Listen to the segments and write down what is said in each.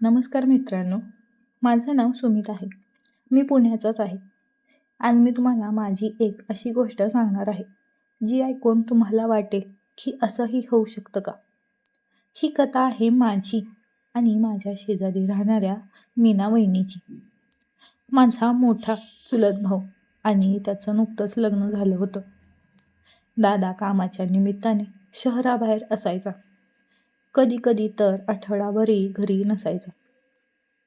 नमस्कार मित्रांनो, माझं नाव सुमित आहे. मी पुण्याचाच आहे. आज मी तुम्हाला माझी एक अशी गोष्ट सांगणार आहे, जी ऐकून तुम्हाला वाटेल की असंही होऊ शकतं का? ही कथा आहे माझी आणि माझ्या शेजारी राहणाऱ्या मीना वहिनीची. माझा मोठा चुलत भाऊ आणि त्याचं नुकतंच लग्न झालं होतं. दादा कामाच्या निमित्ताने शहराबाहेर असायचा. कधी कधी तर आठवडाभरही घरी नसायचा.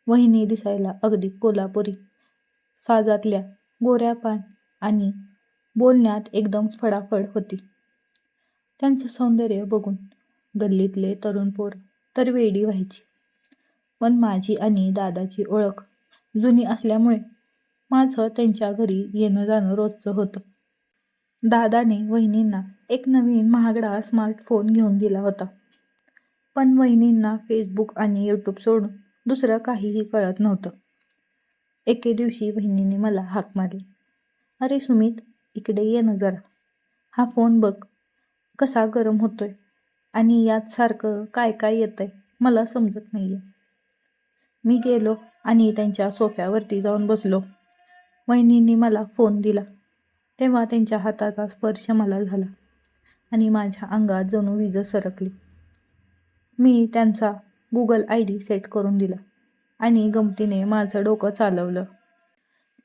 वहिनी दिसायला अगदी कोल्हापुरी साजातल्या, गोऱ्या पान आणि बोलण्यात एकदम फडाफड होती. त्यांचं सौंदर्य बघून गल्लीतले तरुण पोरं तर वेडी व्हायची. पण माझी आणि दादाची ओळख जुनी असल्यामुळे माझं त्यांच्या घरी येणं जाणं रोजचं होतं. दादाने वहिनींना एक नवीन महागडा स्मार्टफोन घेऊन दिला होता. पण वहिनींना फेसबुक आणि यूट्यूब सोडून दुसरं काहीही कळत नव्हतं. एके दिवशी वहिनीने मला हाक मारली, "अरे सुमित, इकडे ये ना जरा. हा फोन बघ कसा गरम होतोय आणि यात सारखं काय काय येतंय मला समजत नाहीये." मी गेलो आणि त्यांच्या सोफ्यावरती जाऊन बसलो. वहिनींनी मला फोन दिला तेव्हा त्यांच्या हाताचा स्पर्श मला झाला आणि माझ्या अंगात जणू वीज सरकली. मी त्यांचा गुगल ID सेट करून दिला आणि गमतीने माझं डोकं चालवलं.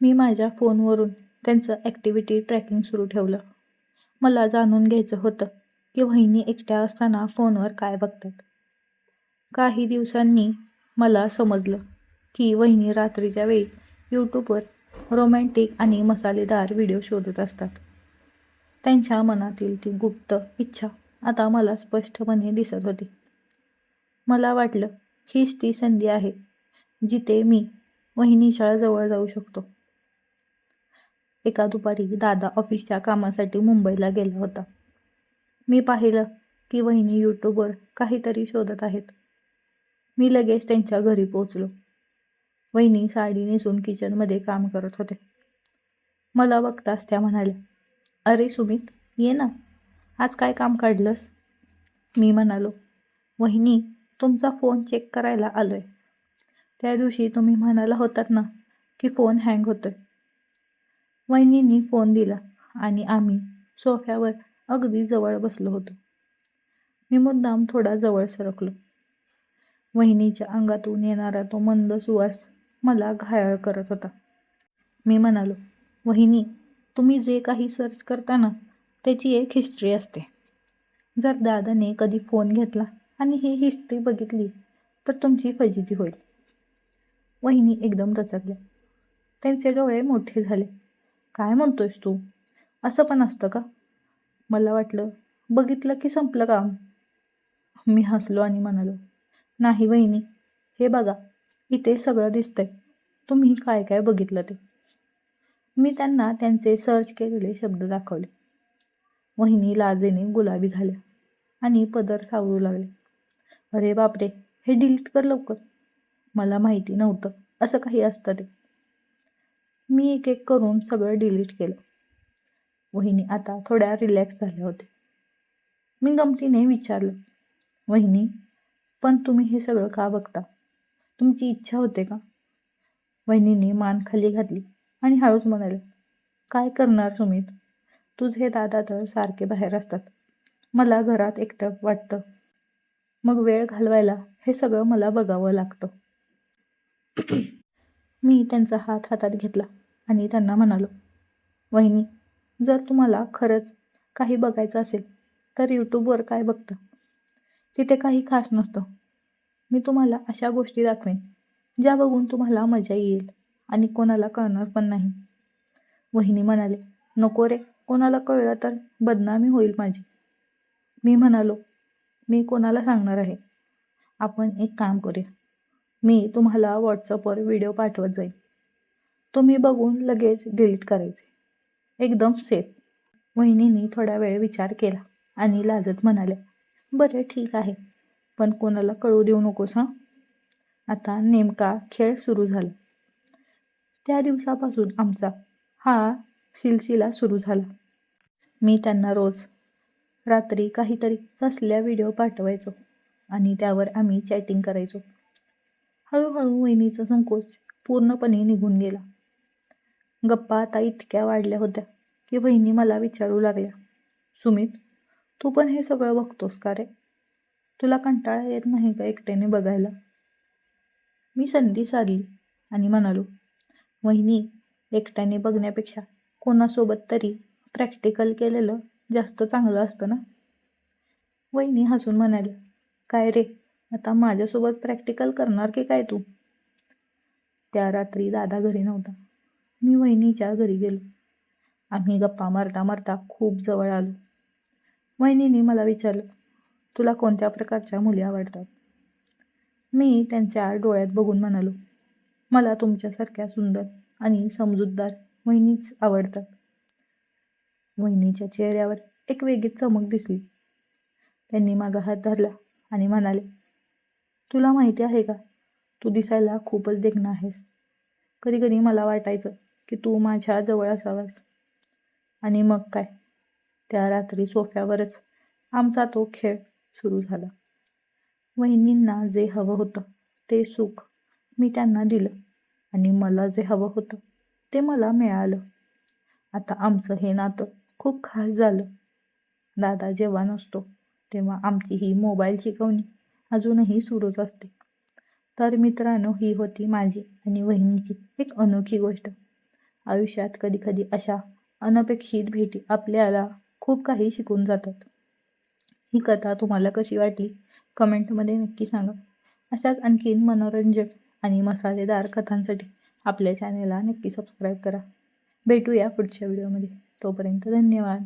मी माझ्या फोनवरून त्यांचं ॲक्टिव्हिटी ट्रॅकिंग सुरू ठेवलं. मला जाणून घ्यायचं होतं की वहिनी एकट्या असताना फोनवर काय बघतात. काही दिवसांनी मला समजलं की वहिनी रात्रीच्या वेळी यूट्यूबवर रोमॅन्टिक आणि मसालेदार व्हिडिओ शोधत असतात. त्यांच्या मनातील ती गुप्त इच्छा आता मला स्पष्टपणे दिसत होती. मला वाटलं हीच ती संधी आहे जिथे मी वहिनीच्या जवळ जाऊ शकतो. एका दुपारी दादा ऑफिसच्या कामासाठी मुंबईला गेला होता. मी पाहिलं की वहिनी यूट्यूबवर काहीतरी शोधत आहेत. मी लगेच त्यांच्या घरी पोचलो. वहिनी साडी नेसून किचनमध्ये काम करत होते. मला बघताच त्या म्हणाल्या, "अरे सुमित, ये ना, आज काय काम काढलंस?" मी म्हणालो, "वहिनी, तुमचा फोन चेक करायला आलोय. त्या दिवशी तुम्ही म्हणाला होतात ना की फोन हँग होतोय." वहिनींनी फोन दिला आणि आम्ही सोफ्यावर अगदी जवळ बसलो होतो. मी मुद्दाम थोडा जवळ सरकलो. वहिनीच्या अंगातून येणारा तो मंद सुवास मला घायाळ करत होता. मी म्हणालो, "वहिनी, तुम्ही जे काही सर्च करता ना त्याची एक हिस्ट्री असते. जर दादाने कधी फोन घेतला आणि ही हिस्ट्री बघितली तर तुमची फजिती होईल." वहिनी एकदम दचकल्या. त्यांचे डोळे मोठे झाले. "काय म्हणतोयस तू? असं पण असतं का?" मला वाटलं, बघितलं की संपलं काम. मी हसलो आणि म्हणालो, "नाही वहिनी, हे बघा, इथे सगळं दिसतंय. तुम्ही काय काय बघितलं ते." मी त्यांना त्यांचे सर्च केलेले शब्द दाखवले. वहिनी लाजेने गुलाबी झाल्या आणि पदर सावरू लागले. "अरे बापरे, हे डिलीट कर लवकर." मला माहिती नव्हतं असं काही असतं ते. मी एक एक करून सगळं डिलीट केलं. वहिनी आता थोड्या रिलॅक्स झाल्या होत्या. मी गमतीने विचारलं, "वहिनी, पण तुम्ही हे सगळं का बघता? तुमची इच्छा होते का?" वहिनीने मान खाली घातली आणि हळूच म्हणाले, "काय करणार सुमित? तुझे दादा तर सारखे बाहेर असतात. मला घरात एकटं वाटतं. मग वेळ घालवायला हे सगळं मला बघावं लागतं." मी त्यांचा हात हातात घेतला आणि त्यांना म्हणालो, "वहिनी, जर तुम्हाला खरंच काही बघायचं असेल तर यूट्यूबवर काय बघता? तिथे काही खास नसतं. मी तुम्हाला अशा गोष्टी दाखवेन ज्या बघून तुम्हाला मजा येईल आणि कोणाला कळणार पण नाही." वहिनी म्हणाले, "नको रे, कोणाला कळलं तर बदनामी होईल माझी." मी म्हणालो, "मी कोणाला सांगणार आहे? आपण एक काम करूया. मी तुम्हाला व्हॉट्सअपवर व्हिडिओ पाठवत जाईन. तुम्ही बघून लगेच डिलीट करायचे. एकदम सेफ." वहिनींनी थोडा वेळ विचार केला आणि लाजत म्हणाल्या, "बरं ठीक आहे, पण कोणाला कळू देऊ नकोस हां." आता नेमका खेळ सुरू झाला. त्या दिवसापासून आमचा हा सिलसिला सुरू झाला. मी त्यांना रोज रात्री काहीतरी कसल्या व्हिडिओ पाठवायचो आणि त्यावर आम्ही चॅटिंग करायचो. हळूहळू वहिनीचा संकोच पूर्णपणे निघून गेला. गप्पा आता इतक्या वाढल्या होत्या की वहिनी मला विचारू लागल्या, सुमित, तू पण हे सगळं बघतोस का रे? तुला कंटाळा येत नाही का एकट्याने बघायला? मी संधी साधली आणि म्हणालो, वहिनी, एकट्याने बघण्यापेक्षा कोणासोबत तरी प्रॅक्टिकल केलेलं जास्त चांगलं असतं ना. वहिनी हसून म्हणाले, काय रे, आता माझ्यासोबत प्रॅक्टिकल करणार की काय तू? त्या रात्री दादा घरी नव्हता. मी वहिनीच्या घरी गेलो. आम्ही गप्पा मारता मारता खूप जवळ आलो. वहिनीने मला विचारलं, तुला कोणत्या प्रकारच्या मुली आवडतात? मी त्यांच्या डोळ्यात बघून म्हणालो, मला तुमच्यासारख्या सुंदर आणि समजूतदार वहिनीच आवडतात. वहिनीच्या चेहऱ्यावर एक वेगळीच चमक दिसली. त्यांनी माझा हात धरला आणि म्हणाले, तुला माहिती आहे का, तू दिसायला खूपच देखणा आहेस. कधी कधी मला वाटायचं की तू माझ्या जवळ असावास. आणि मग काय, त्या रात्री सोफ्यावरच आमचा तो खेळ सुरू झाला. वहिनींना जे हवं होतं ते सुख मी त्यांना दिलं आणि मला जे हवं होतं ते मला मिळालं. आता आमचं हे नातं खूप खास झालं. दादा जेव्हा नसतो तेव्हा आमची ही मोबाईल शिकवणी अजूनही सुरूच असते. तर मित्रांनो, ही होती माझी आणि वहिनीची एक अनोखी गोष्ट. आयुष्यात कधीकधी अशा अनपेक्षित भेटी आपल्याला खूप काही शिकून जातात. ही कथा तुम्हाला कशी वाटली कमेंटमध्ये नक्की सांगा. अशाच आणखीन मनोरंजक आणि मसालेदार कथांसाठी आपल्या चॅनेलला नक्की सबस्क्राईब करा. भेटूया पुढच्या व्हिडिओमध्ये. तोपर्यंत धन्यवाद.